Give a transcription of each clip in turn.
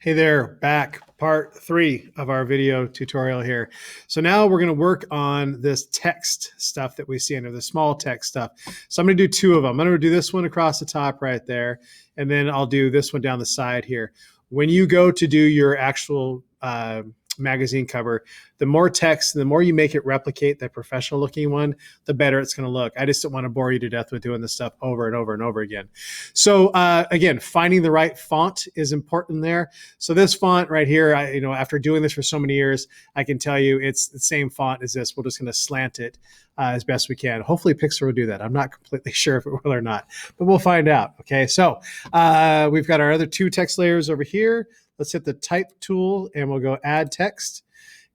Hey there, back part 3 of our video tutorial here. So now we're going to work on this text stuff that we see under the small text stuff. So I'm going to do 2 of them. I'm going to do this one across the top right there, and then I'll do this one down the side here. When you go to do your actual magazine cover, the more text, the more you make it replicate the professional looking one, the better it's going to look. I just don't want to bore you to death with doing this stuff over and over and over again. So again, finding the right font is important there. So this font right here, after doing this for so many years, I can tell you it's the same font as this. We're just going to slant it as best we can. Hopefully Pixar will do that. I'm not completely sure if it will or not, but we'll find out. Okay, so we've got our other 2 text layers over here. Let's hit the type tool and we'll go add text.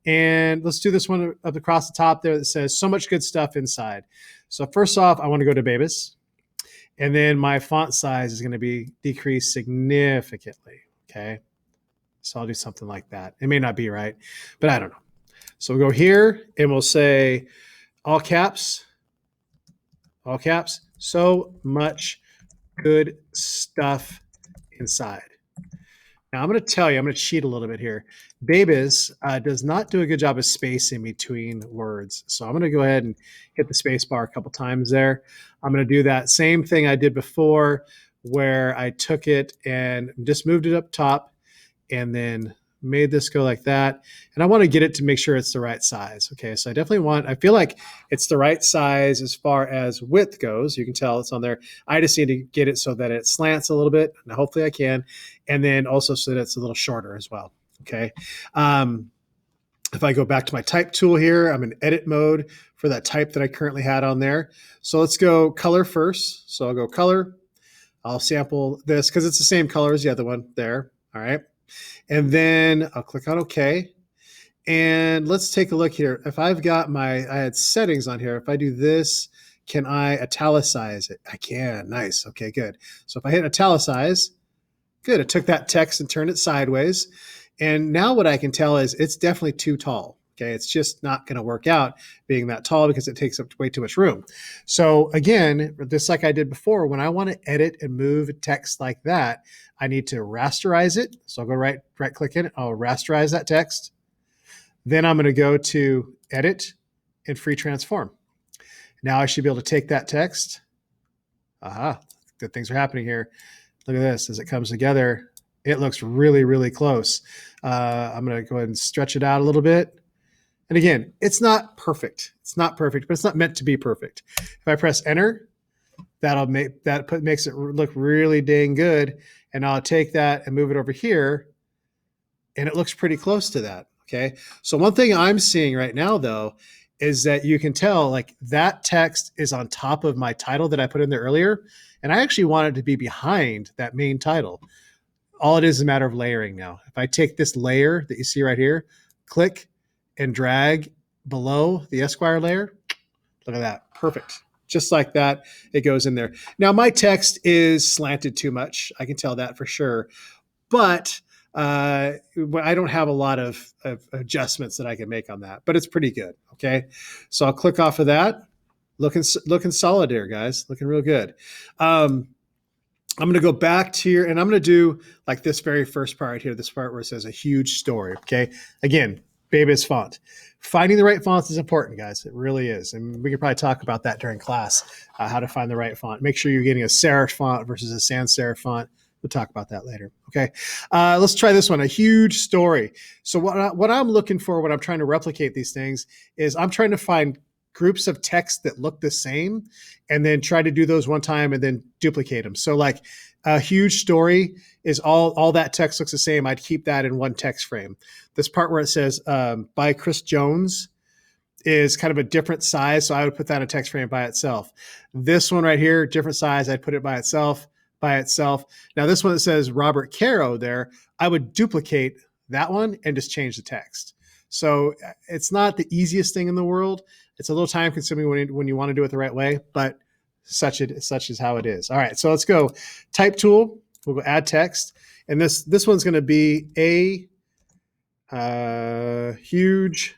And let's do this one up across the top there that says so much good stuff inside. So first off, I want to go to Babus. And then my font size is going to be decreased significantly. Okay. So I'll do something like that. It may not be right, but I don't know. So we'll go here and we'll say all caps, so much good stuff inside. Now I'm going to tell you, I'm going to cheat a little bit here. Babus does not do a good job of spacing between words. So I'm going to go ahead and hit the space bar a couple times there. I'm going to do that same thing I did before where I took it and just moved it up top and then made this go like that. And I want to get it to make sure it's the right size. Okay, so I feel like it's the right size as far as width goes. You can tell it's on there. I just need to get it so that it slants a little bit. And hopefully I can. And then also so that it's a little shorter as well. Okay. If I go back to my type tool here, I'm in edit mode for that type that I currently had on there. So let's go color first. So I'll go color. I'll sample this because it's the same color as the other one there. All right. And then I'll click on OK. And let's take a look here. If I've got I had settings on here. If I do this, can I italicize it? I can. Nice. Okay, good. So if I hit italicize, good. It took that text and turned it sideways. And now what I can tell is it's definitely too tall. Okay, it's just not going to work out being that tall because it takes up way too much room. So again, just like I did before, when I want to edit and move text like that, I need to rasterize it. So I'll go right click in it. I'll rasterize that text. Then I'm going to go to edit and free transform. Now I should be able to take that text. Aha, good things are happening here. Look at this as it comes together. It looks really, really close. I'm going to go ahead and stretch it out a little bit. And again, it's not perfect. It's not perfect, but it's not meant to be perfect. If I press enter, makes it look really dang good. And I'll take that and move it over here. And it looks pretty close to that. Okay. So one thing I'm seeing right now, though, is that you can tell like that text is on top of my title that I put in there earlier. And I actually want it to be behind that main title. All it is a matter of layering now. If I take this layer that you see right here, click and drag below the Esquire layer, look at that. Perfect. Just like that, it goes in there. Now, my text is slanted too much. I can tell that for sure. But I don't have a lot of adjustments that I can make on that. But it's pretty good. Okay. So I'll click off of that. Looking solid here, guys. Looking real good. I'm going to go back to here and I'm going to do like this very first part here, this part where it says a huge story. Okay. Again, Babus font. Finding the right fonts is important, guys. It really is. And we could probably talk about that during class, how to find the right font. Make sure you're getting a serif font versus a sans serif font. We'll talk about that later. Okay. Let's try this one, a huge story. So what I'm looking for when I'm trying to replicate these things is I'm trying to find groups of text that look the same and then try to do those one time and then duplicate them. So like a huge story is all that text looks the same. I'd keep that in one text frame. This part where it says by Chris Jones is kind of a different size. So I would put that in a text frame by itself. This one right here, different size. I'd put it by itself. Now this one that says Robert Caro there, I would duplicate that one and just change the text. So it's not the easiest thing in the world. It's a little time consuming when you want to do it the right way, but such is how it is. All right, so let's go type tool. We'll go add text. And this one's going to be a huge,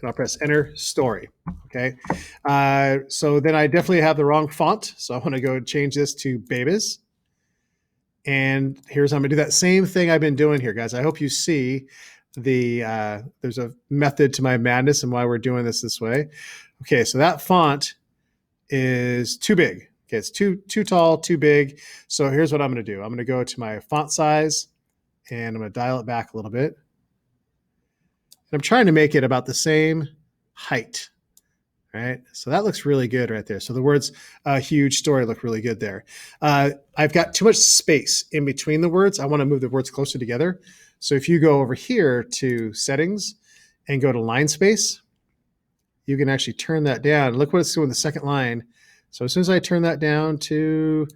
and I'll press enter, story. Okay. So then I definitely have the wrong font. So I want to go change this to Babus. And here's how I'm gonna do that same thing I've been doing here, guys. I hope you see there's a method to my madness and why we're doing this way. Okay, so that font is too big. Okay, it's too tall, too big. So here's what I'm going to do. I'm going to go to my font size and I'm going to dial it back a little bit. And I'm trying to make it about the same height. Right, so that looks really good right there. So the words huge story look really good there. I've got too much space in between the words. I want to move the words closer together. So if you go over here to settings and go to line space, you can actually turn that down. Look what it's doing the second line. So as soon as I turn that down to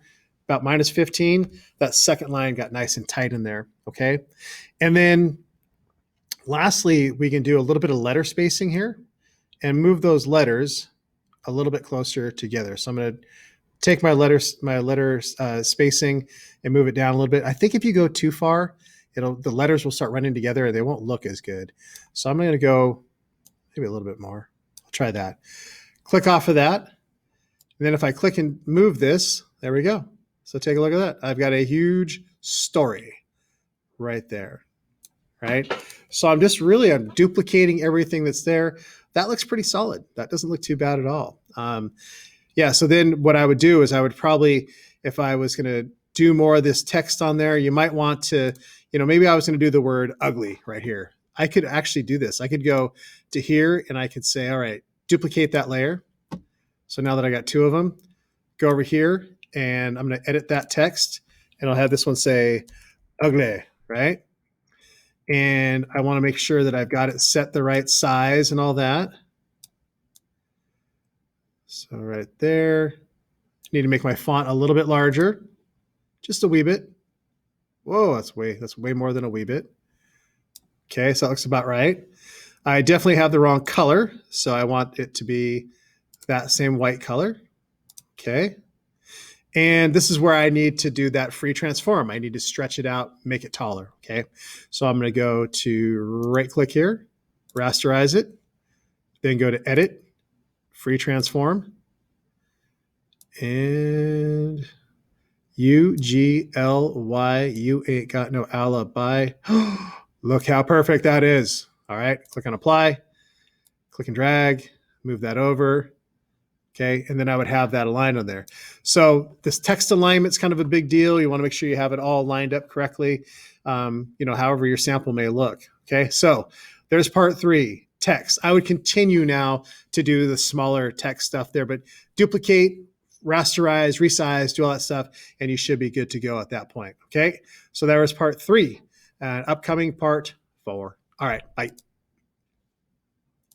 about -15, that second line got nice and tight in there, okay? And then lastly, we can do a little bit of letter spacing here and move those letters a little bit closer together. So I'm going to take my letter spacing and move it down a little bit. I think if you go too far, the letters will start running together and they won't look as good. So I'm going to go maybe a little bit more. I'll try that. Click off of that. And then if I click and move this, there we go. So take a look at that. I've got a huge story right there, right? So I'm duplicating everything that's there. That looks pretty solid. That doesn't look too bad at all. Yeah, so then what I would do is I would probably, if I was going to do more of this text on there, you might want to, maybe I was going to do the word ugly right here. I could actually do this. I could go to here and I could say, all right, duplicate that layer. So now that I got two of them, go over here and I'm going to edit that text and I'll have this one say ugly, right? And I want to make sure that I've got it set the right size and all that. So right there, need to make my font a little bit larger, just a wee bit. Whoa, that's way more than a wee bit. Okay, so that looks about right. I definitely have the wrong color, so I want it to be that same white color. Okay. And this is where I need to do that free transform. I need to stretch it out, make it taller. Okay. So I'm going to go to right click here, rasterize it, then go to edit, free transform, and UGLY, you ain't got no alibi. Look how perfect that is. All right. Click on apply, click and drag, move that over. Okay, and then I would have that aligned on there. So this text alignment is kind of a big deal. You want to make sure you have it all lined up correctly, however your sample may look. Okay, so there's part 3, text. I would continue now to do the smaller text stuff there, but duplicate, rasterize, resize, do all that stuff, and you should be good to go at that point. Okay, so that was part 3. Upcoming part 4. All right, bye.